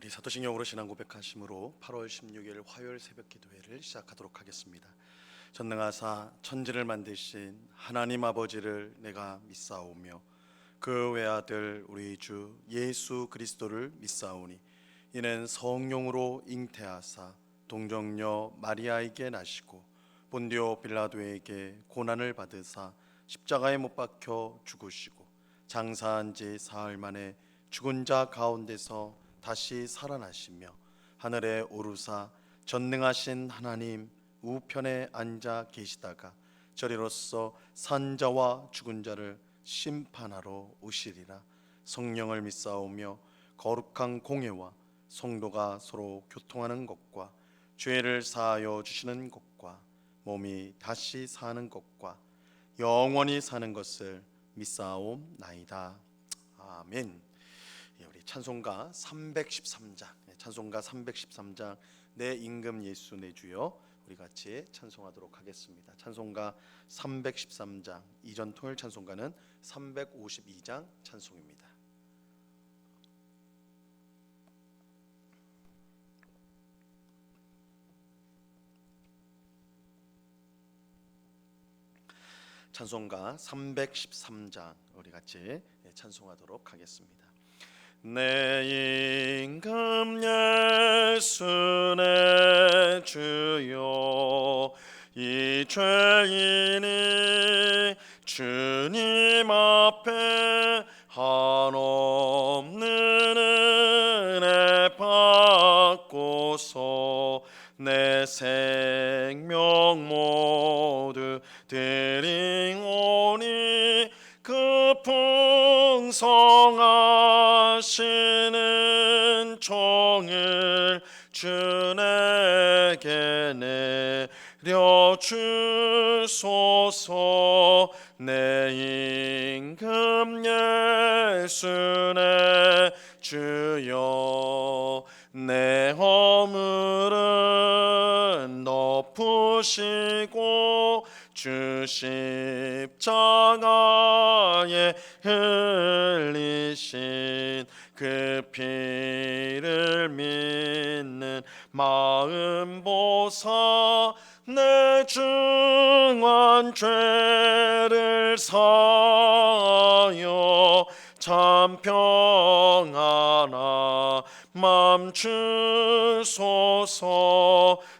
우리 사도신경으로 신앙 고백하심으로 8월 16일 화요일 새벽 기도회를 시작하도록 하겠습니다. 전능하사 천지를 만드신 하나님 아버지를 내가 믿사오며 그 외아들 우리 주 예수 그리스도를 믿사오니 이는 성령으로 잉태하사 동정녀 마리아에게 나시고 본디오 빌라도에게 고난을 받으사 십자가에 못 박혀 죽으시고 장사한 지 사흘 만에 죽은 자 가운데서 다시 살아나시며 하늘에 오르사 전능하신 하나님 우편에 앉아 계시다가 저리로서 산 자와 죽은 자를 심판하러 오시리라. 성령을 믿사오며 거룩한 공회와 성도가 서로 교통하는 것과 죄를 사하여 주시는 것과 몸이 다시 사는 것과 영원히 사는 것을 믿사옵나이다. 아멘. 우리 찬송가 313장, 찬송가 313장 내 임금 예수 내 주여 우리 같이 찬송하도록 하겠습니다. 찬송가 313장, 이전 통일 찬송가는 352장 찬송입니다. 찬송가 313장 우리 같이 찬송하도록 하겠습니다. 내 임금 예수 내 주여 이 죄인이 주님 앞에 한없는 은혜 받고서 내 생명 모두 드리오니 그 풍성하시는 종을 주에게 내려주소서. 내 임금 예수 내 주여 내 허물은 덮으시고 주 십자가에 흘리신 그 피를 믿는 마음 보사 내 중한 죄를 사하여 참 평안하 맘주소서.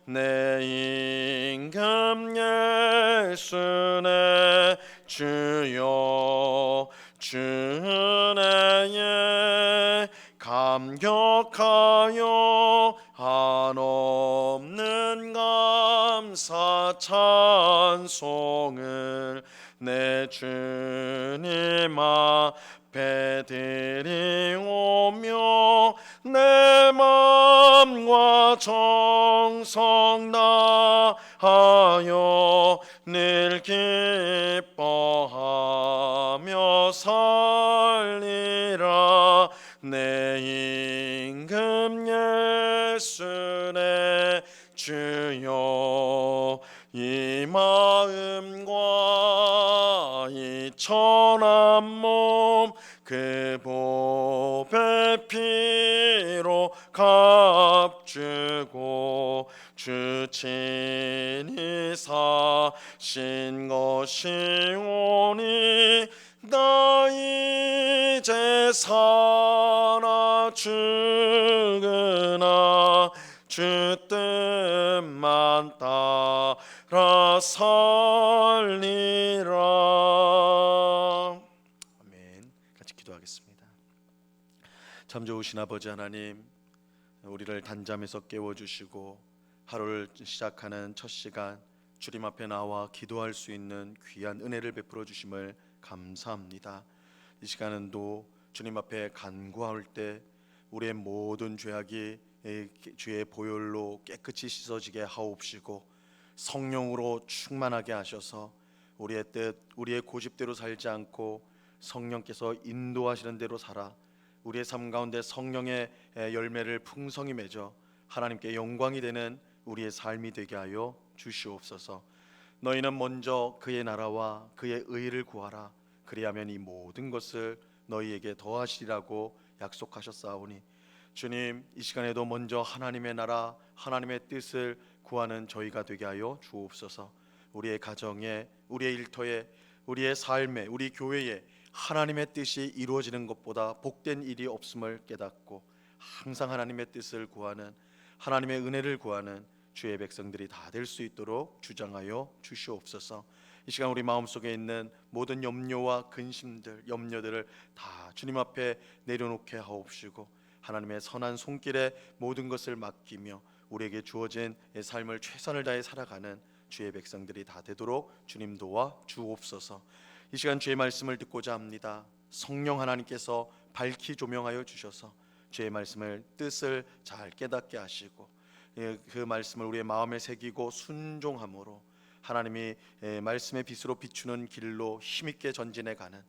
내 임금 예수 내 주여 주 은혜에 감격하여 한없는 감사 찬송을 내 주님 앞에 드리오며 내 맘과 정성 다하여 늘 기뻐하며 살리라. 내 임금 예수 내 주여 이 마음과 이 천한 몸 그 보배 피로 값주고 주 친히 사신 것이오니 나 이제 살아 죽으나 주 뜻만 따라 살리라. 아멘. 같이 기도하겠습니다. 참 좋으신 아버지 하나님, 우리를 단잠에서 깨워주시고 하루를 시작하는 첫 시간 주님 앞에 나와 기도할 수 있는 귀한 은혜를 베풀어 주심을 감사합니다. 이 시간은도 주님 앞에 간구할 때 우리의 모든 죄악이 주의 보혈로 깨끗이 씻어지게 하옵시고 성령으로 충만하게 하셔서 우리의 뜻, 우리의 고집대로 살지 않고 성령께서 인도하시는 대로 살아 우리의 삶 가운데 성령의 열매를 풍성히 맺어 하나님께 영광이 되는 우리의 삶이 되게 하여 주시옵소서. 너희는 먼저 그의 나라와 그의 의를 구하라. 그리하면 이 모든 것을 너희에게 더하시리라고 약속하셨사오니 주님, 이 시간에도 먼저 하나님의 나라, 하나님의 뜻을 구하는 저희가 되게 하여 주옵소서. 우리의 가정에, 우리의 일터에, 우리의 삶에, 우리 교회에 하나님의 뜻이 이루어지는 것보다 복된 일이 없음을 깨닫고 항상 하나님의 뜻을 구하는, 하나님의 은혜를 구하는 주의 백성들이 다 될 수 있도록 주장하여 주시옵소서. 이 시간 우리 마음속에 있는 모든 염려와 근심들, 염려들을 다 주님 앞에 내려놓게 하옵시고 하나님의 선한 손길에 모든 것을 맡기며 우리에게 주어진 삶을 최선을 다해 살아가는 주의 백성들이 다 되도록 주님 도와 주옵소서. 이 시간 주의 말씀을 듣고자 합니다. 성령 하나님께서 밝히 조명하여 주셔서 주의 말씀을 뜻을 잘 깨닫게 하시고 그 말씀을 우리의 마음에 새기고 순종함으로 하나님이 말씀의 빛으로 비추는 길로 힘있게 전진해 가는,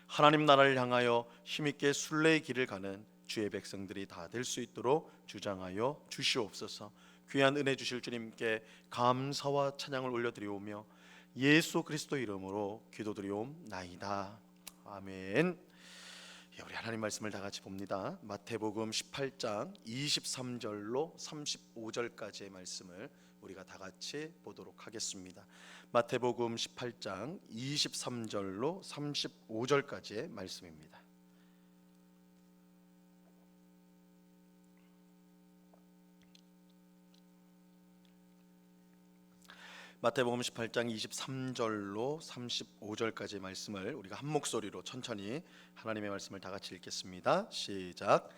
하나님 나라를 향하여 힘있게 순례의 길을 가는 주의 백성들이 다 될 수 있도록 주장하여 주시옵소서. 귀한 은혜 주실 주님께 감사와 찬양을 올려드리오며 예수 그리스도 이름으로 기도드리옵나이다. 아멘. 우리 하나님 말씀을 다 같이 봅니다. 마태복음 18장 23절로 35절까지의 말씀을 우리가 다 같이 보도록 하겠습니다. 마태복음 18장 23절로 35절까지의 말씀입니다. 마태복음 18장 23절로 35절까지의 말씀을 우리가 한 목소리로 천천히 하나님의 말씀을 다 같이 읽겠습니다. 시작.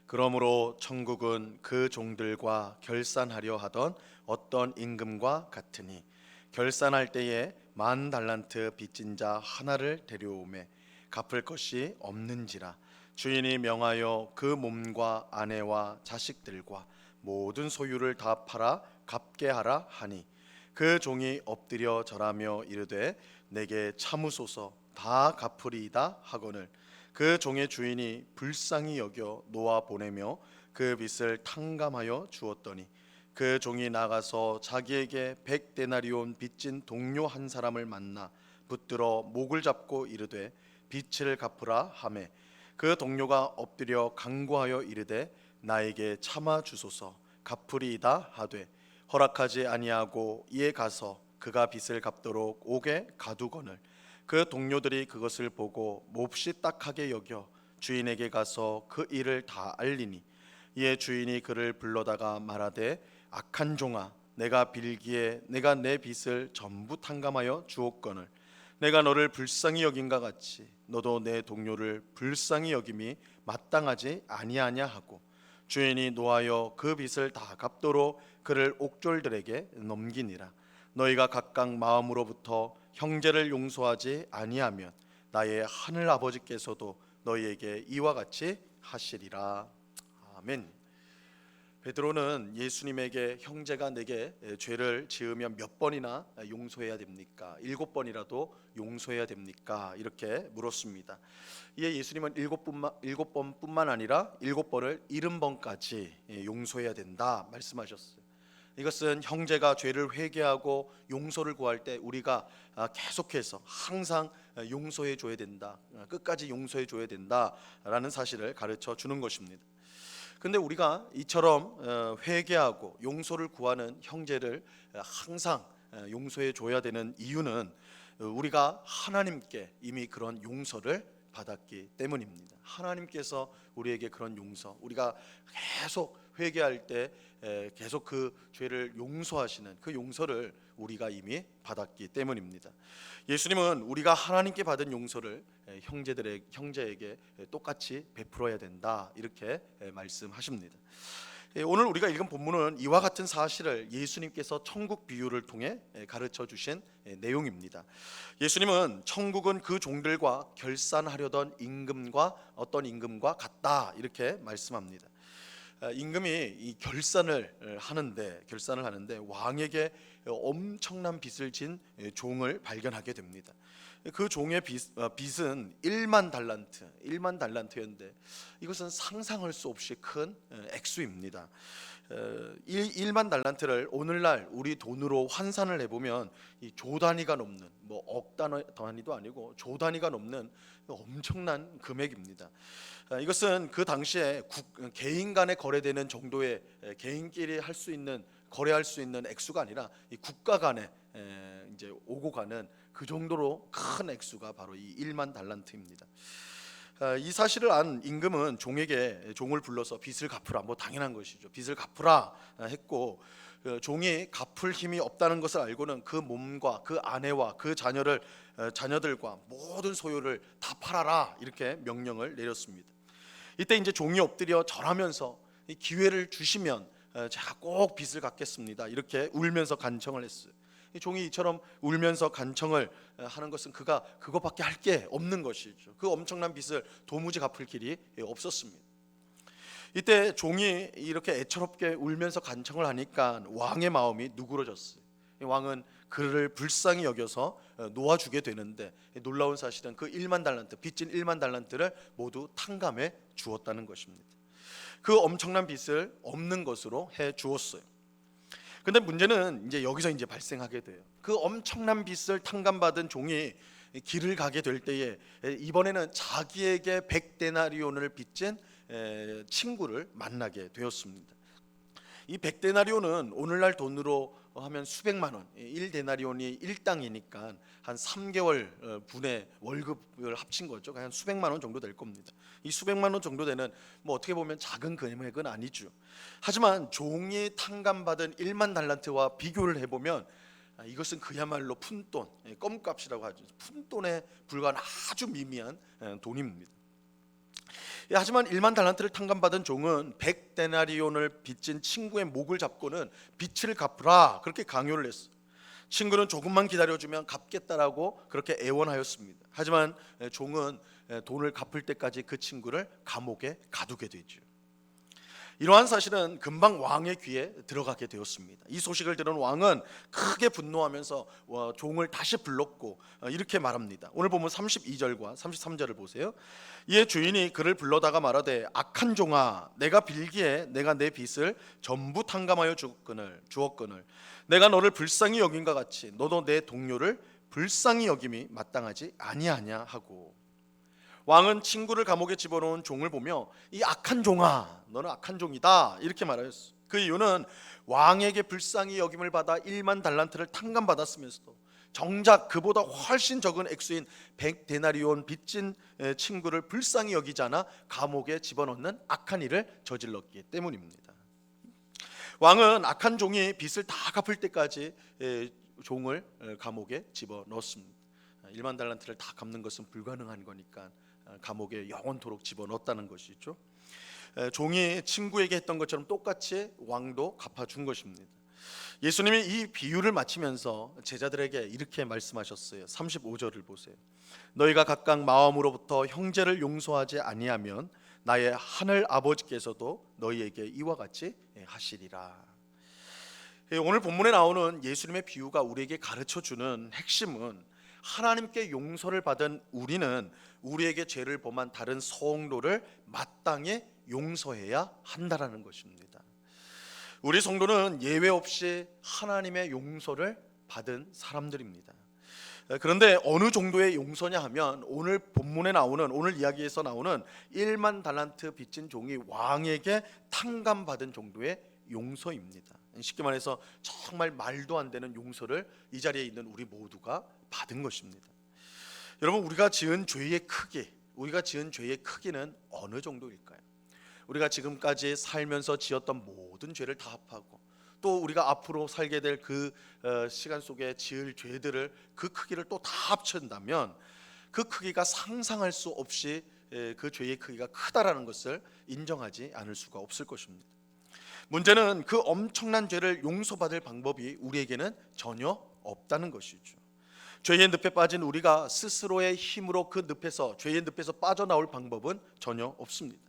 그러므로 천국은 그 종들과 결산하려 하던 어떤 임금과 같으니 결산할 때에 10,000달란트 빚진 자 하나를 데려오매 갚을 것이 없는지라 주인이 명하여 그 몸과 아내와 자식들과 모든 소유를 다 팔아 갚게 하라 하니 그 종이 엎드려 절하며 이르되 내게 참으소서 다 갚으리이다 하거늘 그 종의 주인이 불쌍히 여겨 놓아 보내며 그 빚을 탕감하여 주었더니 그 종이 나가서 자기에게 100데나리온 빚진 동료 한 사람을 만나 붙들어 목을 잡고 이르되 빚을 갚으라 하매 그 동료가 엎드려 간구하여 이르되 나에게 참아 주소서 갚으리이다 하되 허락하지 아니하고 이에 가서 그가 빚을 갚도록 옥에 가두거늘 그 동료들이 그것을 보고 몹시 딱하게 여겨 주인에게 가서 그 일을 다 알리니 이에 주인이 그를 불러다가 말하되 악한 종아 내가 빌기에 내가 내 빚을 전부 탕감하여 주었거늘 내가 너를 불쌍히 여긴가 같이 너도 내 동료를 불쌍히 여김이 마땅하지 아니하냐 하고 주인이 노하여 그 빚을 다 갚도록 그를 옥졸들에게 넘기니라. 너희가 각각 마음으로부터 형제를 용서하지 아니하면 나의 하늘 아버지께서도 너희에게 이와 같이 하시리라. 아멘. 베드로는 예수님에게 형제가 내게 죄를 지으면 몇 번이나 용서해야 됩니까? 7번이라도 용서해야 됩니까? 이렇게 물었습니다. 이에 예수님은 7번뿐만 아니라 7번을 70번까지 용서해야 된다 말씀하셨어요. 이것은 형제가 죄를 회개하고 용서를 구할 때 우리가 계속해서 항상 용서해 줘야 된다, 끝까지 용서해 줘야 된다라는 사실을 가르쳐 주는 것입니다. 근데 우리가 이처럼 회개하고 용서를 구하는 형제를 항상 용서해 줘야 되는 이유는 우리가 하나님께 이미 그런 용서를 받았기 때문입니다. 하나님께서 우리에게 그런 용서, 우리가 계속 회개할 때 계속 그 죄를 용서하시는 그 용서를 우리가 이미 받았기 때문입니다. 예수님은 우리가 하나님께 받은 용서를 형제에게 똑같이 베풀어야 된다 이렇게 말씀하십니다. 오늘 우리가 읽은 본문은 이와 같은 사실을 예수님께서 천국 비유를 통해 가르쳐 주신 내용입니다. 예수님은 천국은 그 종들과 결산하려던 어떤 임금과 같다 이렇게 말씀합니다. 임금이 이 결산을 하는데 왕에게 엄청난 빚을 진 종을 발견하게 됩니다. 그 종의 빚은 1만 달란트였는데 이것은 상상할 수 없이 큰 액수입니다. 1만 달란트를 오늘날 우리 돈으로 환산을 해보면 이 조 단위가 넘는, 억 단위도 아니고 조 단위가 넘는 엄청난 금액입니다. 이것은 그 당시에 개인 간에 거래되는 정도의 개인끼리 할 수 있는 거래할 수 있는 액수가 아니라 이 국가 간에 이제 오고 가는 그 정도로 큰 액수가 바로 이 1만 달란트입니다. 이 사실을 안 임금은 종에게 종을 불러서 빚을 갚으라, 뭐 당연한 것이죠. 빚을 갚으라 했고, 종이 갚을 힘이 없다는 것을 알고는 그 몸과 그 아내와 그 자녀들과 모든 소유를 다 팔아라, 이렇게 명령을 내렸습니다. 이때 이제 종이 엎드려 절하면서 이 기회를 주시면 제가 꼭 빚을 갚겠습니다, 이렇게 울면서 간청을 했어요. 이 종이 이처럼 울면서 간청을 하는 것은 그가 그것밖에 할 게 없는 것이죠. 그 엄청난 빚을 도무지 갚을 길이 없었습니다. 이때 종이 이렇게 애처롭게 울면서 간청을 하니까 왕의 마음이 누그러졌어요. 왕은 그를 불쌍히 여겨서 놓아주게 되는데, 놀라운 사실은 그 1만 달란트, 빚진 1만 달란트를 모두 탕감해 주었다는 것입니다. 그 엄청난 빚을 없는 것으로 해 주었어요. 근데 문제는 이제 여기서 이제 발생하게 돼요. 그 엄청난 빚을 탕감받은 종이 길을 가게 될 때에 이번에는 자기에게 100데나리온을 빚진 친구를 만나게 되었습니다. 이 100데나리온은 오늘날 돈으로 하면 수백만 원, 1데나리온이 1당이니까 한 3개월 분의 월급을 합친 거죠. 한 수백만 원 정도 될 겁니다. 이 수백만 원 정도 되는, 뭐 어떻게 보면 작은 금액은 아니죠. 하지만 종이 탕감받은 1만 달란트와 비교를 해보면 이것은 그야말로 푼돈, 껌값이라고 하죠. 푼돈에 불과한 아주 미미한 돈입니다. 하지만 1만 달란트를 탕감받은 종은 100데나리온을 빚진 친구의 목을 잡고는 빚을 갚으라, 그렇게 강요를 했어요. 친구는 조금만 기다려주면 갚겠다라고 그렇게 애원하였습니다. 하지만 종은 돈을 갚을 때까지 그 친구를 감옥에 가두게 되죠. 이러한 사실은 금방 왕의 귀에 들어가게 되었습니다. 이 소식을 들은 왕은 크게 분노하면서 종을 다시 불렀고 이렇게 말합니다. 오늘 보면 32절과 33절을 보세요. 이에 주인이 그를 불러다가 말하되, 악한 종아, 내가 빌기에 내가 내 빚을 전부 탕감하여 주었거늘 내가 너를 불쌍히 여김과 같이 너도 내 동료를 불쌍히 여김이 마땅하지 아니하냐 하고. 왕은 친구를 감옥에 집어넣은 종을 보며 이 악한 종아, 너는 악한 종이다, 이렇게 말하였어. 그 이유는 왕에게 불쌍히 여김을 받아 1만 달란트를 탕감받았으면서도 정작 그보다 훨씬 적은 액수인 100데나리온 빚진 친구를 불쌍히 여기지 않아 감옥에 집어넣는 악한 일을 저질렀기 때문입니다. 왕은 악한 종이 빚을 다 갚을 때까지 종을 감옥에 집어넣었습니다. 1만 달란트를 다 갚는 것은 불가능한 거니까 감옥에 영원토록 집어넣었다는 것이죠. 종이 친구에게 했던 것처럼 똑같이 왕도 갚아준 것입니다. 예수님이 이 비유를 마치면서 제자들에게 이렇게 말씀하셨어요. 35절을 보세요. 너희가 각각 마음으로부터 형제를 용서하지 아니하면 나의 하늘 아버지께서도 너희에게 이와 같이 하시리라. 오늘 본문에 나오는 예수님의 비유가 우리에게 가르쳐주는 핵심은, 하나님께 용서를 받은 우리는 우리에게 죄를 범한 다른 성도를 마땅히 용서해야 한다라는 것입니다. 우리 성도는 예외 없이 하나님의 용서를 받은 사람들입니다. 그런데 어느 정도의 용서냐 하면, 오늘 본문에 나오는, 오늘 이야기에서 나오는 1만 달란트 빚진 종이 왕에게 탕감받은 정도의 용서입니다. 쉽게 말해서 정말 말도 안 되는 용서를 이 자리에 있는 우리 모두가 받은 것입니다. 여러분, 우리가 지은 죄의 크기는 어느 정도일까요? 우리가 지금까지 살면서 지었던 모든 죄를 다 합하고 또 우리가 앞으로 살게 될 그 시간 속에 지을 죄들을, 그 크기를 또 다 합친다면 그 크기가 상상할 수 없이 그 죄의 크기가 크다라는 것을 인정하지 않을 수가 없을 것입니다. 문제는 그 엄청난 죄를 용서받을 방법이 우리에게는 전혀 없다는 것이죠. 죄의 늪에 빠진 우리가 스스로의 힘으로 그 늪에서, 죄의 늪에서 빠져나올 방법은 전혀 없습니다.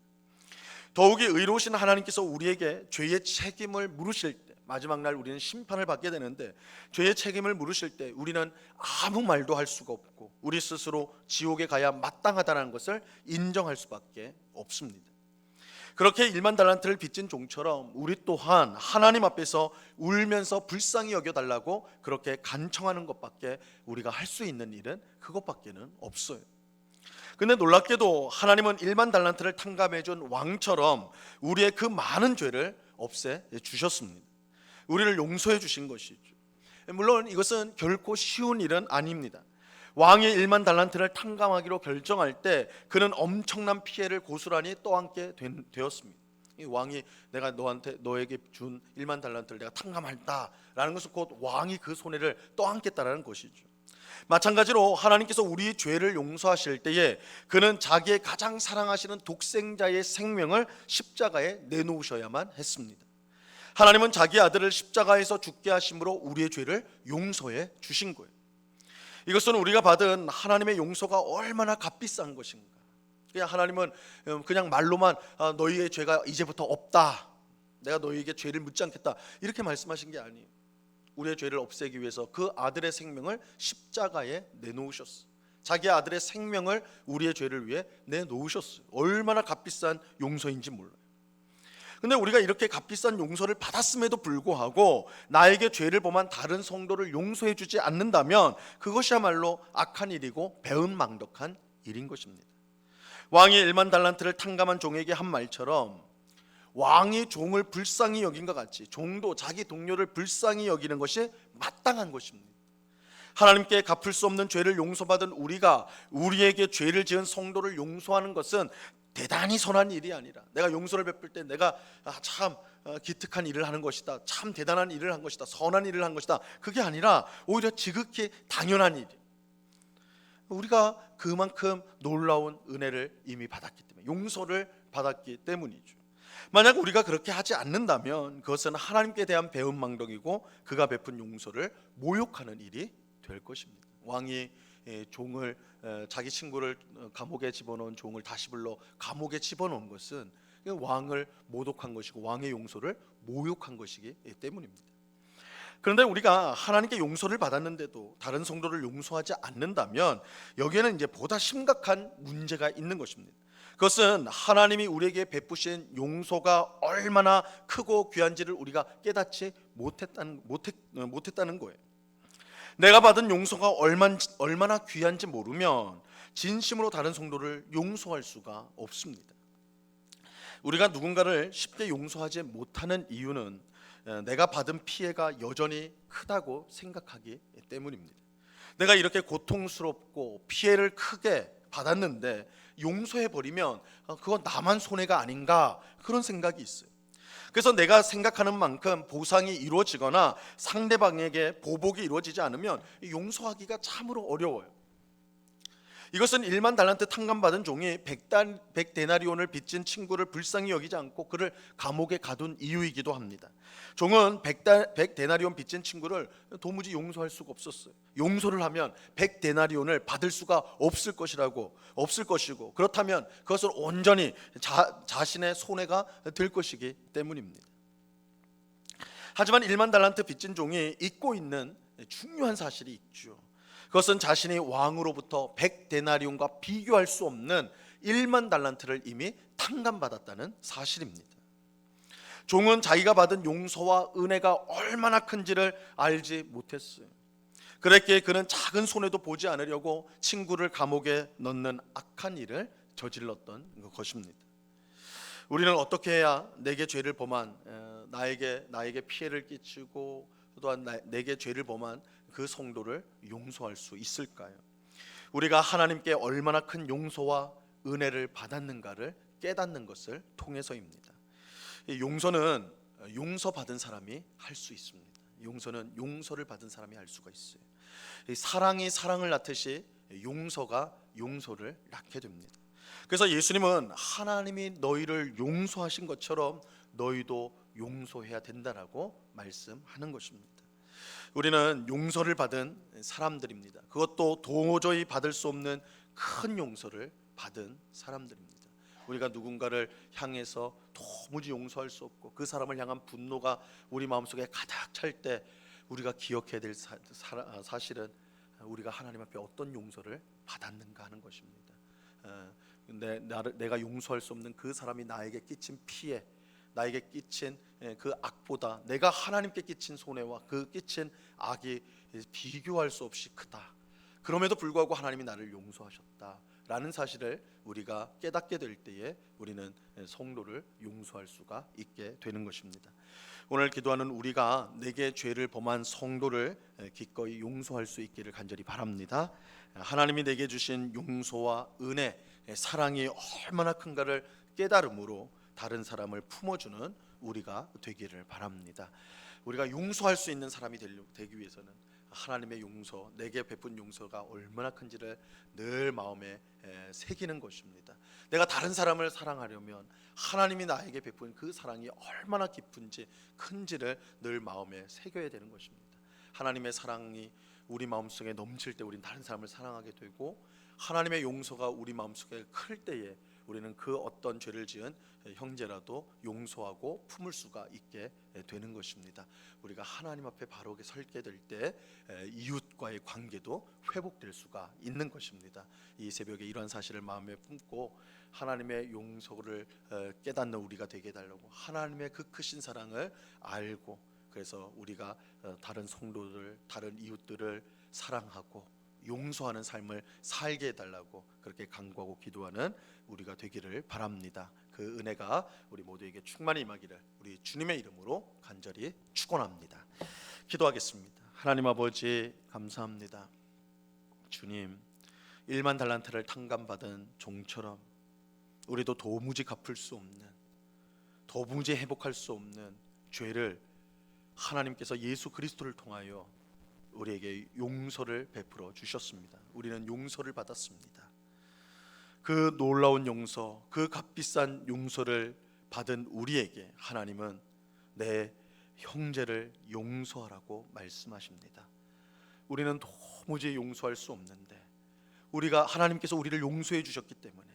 더욱이 의로우신 하나님께서 우리에게 죄의 책임을 물으실 때, 마지막 날 우리는 심판을 받게 되는데, 죄의 책임을 물으실 때 우리는 아무 말도 할 수가 없고 우리 스스로 지옥에 가야 마땅하다는 것을 인정할 수밖에 없습니다. 그렇게 1만 달란트를 빚진 종처럼 우리 또한 하나님 앞에서 울면서 불쌍히 여겨달라고 그렇게 간청하는 것밖에, 우리가 할 수 있는 일은 그것밖에는 없어요. 근데 놀랍게도 하나님은 1만 달란트를 탕감해 준 왕처럼 우리의 그 많은 죄를 없애 주셨습니다. 우리를 용서해 주신 것이죠. 물론 이것은 결코 쉬운 일은 아닙니다. 왕이 1만 달란트를 탕감하기로 결정할 때 그는 엄청난 피해를 고스란히 떠안게 되었습니다. 이 왕이 내가 너에게 준 1만 달란트를 내가 탕감한다라는 것은 곧 왕이 그 손해를 떠안겠다라는 것이죠. 마찬가지로 하나님께서 우리의 죄를 용서하실 때에 그는 자기의 가장 사랑하시는 독생자의 생명을 십자가에 내놓으셔야만 했습니다. 하나님은 자기 아들을 십자가에서 죽게 하심으로 우리의 죄를 용서해 주신 거예요. 이것은 우리가 받은 하나님의 용서가 얼마나 값비싼 것인가. 그냥 하나님은 그냥 말로만 너희의 죄가 이제부터 없다, 내가 너희에게 죄를 묻지 않겠다, 이렇게 말씀하신 게 아니에요. 우리의 죄를 없애기 위해서 그 아들의 생명을 십자가에 내놓으셨어요. 자기 아들의 생명을 우리의 죄를 위해 내놓으셨어요. 얼마나 값비싼 용서인지 몰라요. 근데 우리가 이렇게 값비싼 용서를 받았음에도 불구하고 나에게 죄를 범한 다른 성도를 용서해 주지 않는다면 그것이야말로 악한 일이고 배은망덕한 일인 것입니다. 왕이 1만 달란트를 탕감한 종에게 한 말처럼 왕이 종을 불쌍히 여긴 것 같이 종도 자기 동료를 불쌍히 여기는 것이 마땅한 것입니다. 하나님께 갚을 수 없는 죄를 용서받은 우리가 우리에게 죄를 지은 성도를 용서하는 것은 대단히 선한 일이 아니라, 내가 용서를 베풀 때 내가 참 기특한 일을 하는 것이다, 참 대단한 일을 한 것이다, 선한 일을 한 것이다, 그게 아니라 오히려 지극히 당연한 일. 우리가 그만큼 놀라운 은혜를 이미 받았기 때문에, 용서를 받았기 때문이죠. 만약 우리가 그렇게 하지 않는다면 그것은 하나님께 대한 배은망덕이고 그가 베푼 용서를 모욕하는 일이 될 것입니다. 왕이 종을, 자기 친구를 감옥에 집어넣은 종을 다시 불러 감옥에 집어넣은 것은 왕을 모독한 것이고 왕의 용서를 모욕한 것이기 때문입니다. 그런데 우리가 하나님께 용서를 받았는데도 다른 성도를 용서하지 않는다면 여기에는 이제 보다 심각한 문제가 있는 것입니다. 그것은 하나님이 우리에게 베푸신 용서가 얼마나 크고 귀한지를 우리가 깨닫지 못했다는 거예요. 내가 받은 용서가 얼마나 귀한지 모르면 진심으로 다른 성도를 용서할 수가 없습니다. 우리가 누군가를 쉽게 용서하지 못하는 이유는 내가 받은 피해가 여전히 크다고 생각하기 때문입니다. 내가 이렇게 고통스럽고 피해를 크게 받았는데 용서해버리면 그건 나만 손해가 아닌가, 그런 생각이 있어요. 그래서 내가 생각하는 만큼 보상이 이루어지거나 상대방에게 보복이 이루어지지 않으면 용서하기가 참으로 어려워요. 이것은 1만 달란트 탕감받은 종이 100데나리온을 빚진 친구를 불쌍히 여기지 않고 그를 감옥에 가둔 이유이기도 합니다. 종은 100데나리온 빚진 친구를 도무지 용서할 수가 없었어요. 용서를 하면 100데나리온을 받을 수가 없을 것이고, 그렇다면 그것은 온전히 자신의 손해가 될 것이기 때문입니다. 하지만 1만 달란트 빚진 종이 잊고 있는 중요한 사실이 있죠. 그것은 자신이 왕으로부터 100데나리온과 비교할 수 없는 1만 달란트를 이미 탕감받았다는 사실입니다. 종은 자기가 받은 용서와 은혜가 얼마나 큰지를 알지 못했어요. 그랬기에 그는 작은 손해도 보지 않으려고 친구를 감옥에 넣는 악한 일을 저질렀던 것입니다. 우리는 어떻게 해야 내게 죄를 범한 나에게 피해를 끼치고 또한 내게 죄를 범한 그 성도를 용서할 수 있을까요? 우리가 하나님께 얼마나 큰 용서와 은혜를 받았는가를 깨닫는 것을 통해서입니다. 용서는 용서받은 사람이 할 수 있습니다. 용서는 용서를 받은 사람이 할 수가 있어요. 사랑이 사랑을 낳듯이 용서가 용서를 낳게 됩니다. 그래서 예수님은 하나님이 너희를 용서하신 것처럼 너희도 용서해야 된다라고 말씀하는 것입니다. 우리는 용서를 받은 사람들입니다. 그것도 도저히 받을 수 없는 큰 용서를 받은 사람들입니다. 우리가 누군가를 향해서 도무지 용서할 수 없고 그 사람을 향한 분노가 우리 마음속에 가득 찰 때 우리가 기억해야 될 사실은 우리가 하나님 앞에 어떤 용서를 받았는가 하는 것입니다. 내가 용서할 수 없는 그 사람이 나에게 끼친 피해, 나에게 끼친 그 악보다 내가 하나님께 끼친 손해와 그 끼친 악이 비교할 수 없이 크다. 그럼에도 불구하고 하나님이 나를 용서하셨다라는 라는 사실을 우리가 깨닫게 될 때에 우리는 성도를 용서할 수가 있게 되는 것입니다. 오늘 기도하는 우리가 내게 죄를 범한 성도를 기꺼이 용서할 수 있기를 간절히 바랍니다. 하나님이 내게 주신 용서와 은혜, 사랑이 얼마나 큰가를 깨달음으로 다른 사람을 품어주는 우리가 되기를 바랍니다. 우리가 용서할 수 있는 사람이 되기 위해서는 하나님의 용서, 내게 베푼 용서가 얼마나 큰지를 늘 마음에 새기는 것입니다. 내가 다른 사람을 사랑하려면 하나님이 나에게 베푼 그 사랑이 얼마나 깊은지 큰지를 늘 마음에 새겨야 되는 것입니다. 하나님의 사랑이 우리 마음속에 넘칠 때 우리는 다른 사람을 사랑하게 되고, 하나님의 용서가 우리 마음속에 클 때에 우리는 그 어떤 죄를 지은 형제라도 용서하고 품을 수가 있게 되는 것입니다. 우리가 하나님 앞에 바르게 설게 될 때 이웃과의 관계도 회복될 수가 있는 것입니다. 이 새벽에 이러한 사실을 마음에 품고 하나님의 용서를 깨닫는 우리가 되게 해달라고, 하나님의 그 크신 사랑을 알고, 그래서 우리가 다른 성도들, 다른 이웃들을 사랑하고 용서하는 삶을 살게 해달라고 그렇게 간구하고 기도하는 우리가 되기를 바랍니다. 그 은혜가 우리 모두에게 충만히 임하기를 우리 주님의 이름으로 간절히 축원합니다. 기도하겠습니다. 하나님 아버지, 감사합니다. 주님, 1만 달란트를 탕감받은 종처럼 우리도 도무지 갚을 수 없는, 도무지 회복할 수 없는 죄를 하나님께서 예수 그리스도를 통하여 우리에게 용서를 베풀어 주셨습니다. 우리는 용서를 받았습니다. 그 놀라운 용서, 그 값비싼 용서를 받은 우리에게 하나님은 내 형제를 용서하라고 말씀하십니다. 우리는 도무지 용서할 수 없는데 우리가, 하나님께서 우리를 용서해 주셨기 때문에,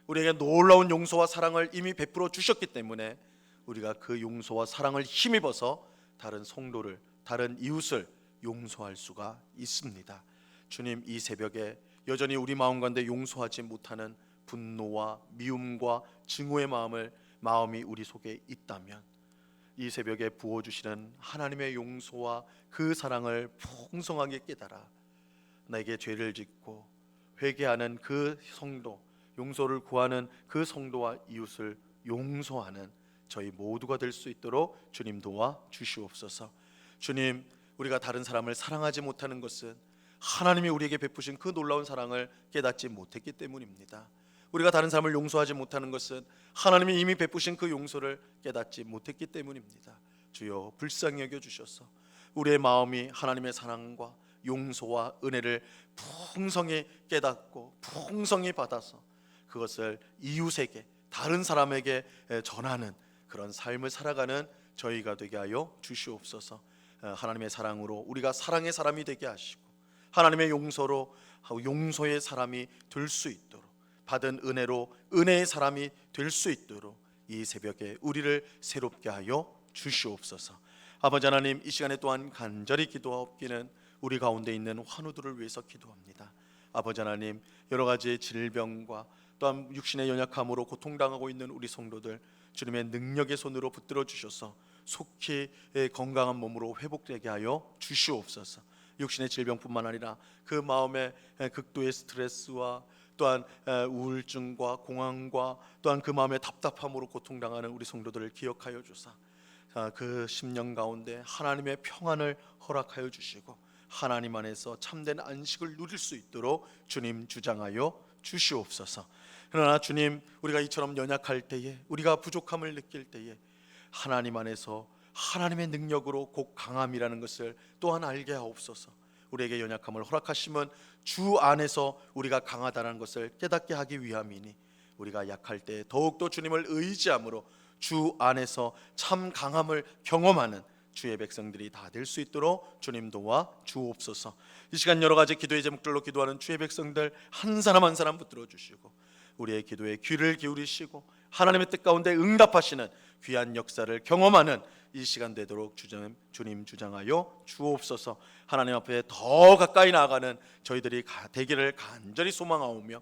우리에게 놀라운 용서와 사랑을 이미 베풀어 주셨기 때문에 우리가 그 용서와 사랑을 힘입어서 다른 성도를, 다른 이웃을 용서할 수가 있습니다. 주님, 이 새벽에 여전히 우리 마음 가운데 용서하지 못하는 분노와 미움과 증오의 마음이 우리 속에 있다면 이 새벽에 부어주시는 하나님의 용서와 그 사랑을 풍성하게 깨달아 내게 죄를 짓고 회개하는 그 성도, 용서를 구하는 그 성도와 이웃을 용서하는 저희 모두가 될 수 있도록 주님 도와 주시옵소서. 주님, 우리가 다른 사람을 사랑하지 못하는 것은 하나님이 우리에게 베푸신 그 놀라운 사랑을 깨닫지 못했기 때문입니다. 우리가 다른 사람을 용서하지 못하는 것은 하나님이 이미 베푸신 그 용서를 깨닫지 못했기 때문입니다. 주여, 불쌍히 여겨 주셔서 우리의 마음이 하나님의 사랑과 용서와 은혜를 풍성히 깨닫고 풍성히 받아서 그것을 이웃에게, 다른 사람에게 전하는 그런 삶을 살아가는 저희가 되게 하여 주시옵소서. 하나님의 사랑으로 우리가 사랑의 사람이 되게 하시고, 하나님의 용서로 용서의 사람이 될 수 있도록, 받은 은혜로 은혜의 사람이 될 수 있도록 이 새벽에 우리를 새롭게 하여 주시옵소서. 아버지 하나님, 이 시간에 또한 간절히 기도하옵기는 우리 가운데 있는 환우들을 위해서 기도합니다. 아버지 하나님, 여러 가지 질병과 또한 육신의 연약함으로 고통당하고 있는 우리 성도들, 주님의 능력의 손으로 붙들어 주셔서 속히 건강한 몸으로 회복되게 하여 주시옵소서. 육신의 질병뿐만 아니라 그 마음의 극도의 스트레스와 또한 우울증과 공황과 또한 그 마음의 답답함으로 고통당하는 우리 성도들을 기억하여 주사 그 심령 가운데 하나님의 평안을 허락하여 주시고 하나님 안에서 참된 안식을 누릴 수 있도록 주님 주장하여 주시옵소서. 그러나 주님, 우리가 이처럼 연약할 때에, 우리가 부족함을 느낄 때에 하나님 안에서 하나님의 능력으로 곧 강함이라는 것을 또한 알게 하옵소서. 우리에게 연약함을 허락하심은 주 안에서 우리가 강하다는 것을 깨닫게 하기 위함이니, 우리가 약할 때 더욱더 주님을 의지함으로 주 안에서 참 강함을 경험하는 주의 백성들이 다 될 수 있도록 주님 도와 주옵소서. 이 시간 여러 가지 기도의 제목들로 기도하는 주의 백성들 한 사람 한 사람 붙들어 주시고 우리의 기도에 귀를 기울이시고 하나님의 뜻 가운데 응답하시는 귀한 역사를 경험하는 이 시간 되도록 주님 주장하여 주옵소서. 하나님 앞에 더 가까이 나아가는 저희들이 되기를 간절히 소망하오며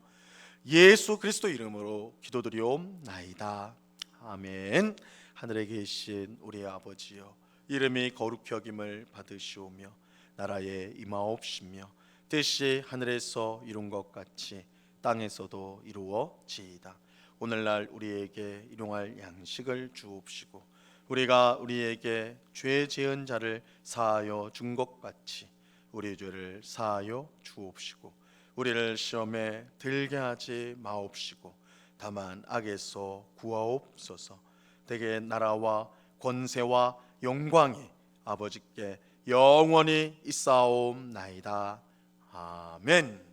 예수 그리스도 이름으로 기도드리옵나이다. 아멘. 하늘에 계신 우리의 아버지여, 이름이 거룩히 여김을 받으시오며 나라에 임하옵시며 뜻이 하늘에서 이룬 것 같이 땅에서도 이루어지이다. 오늘날 우리에게 일용할 양식을 주옵시고 우리가 우리에게 죄 지은 자를 사하여 준 것 같이 우리 죄를 사하여 주옵시고 우리를 시험에 들게 하지 마옵시고 다만 악에서 구하옵소서. 대개 나라와 권세와 영광이 아버지께 영원히 있사옵나이다. 아멘.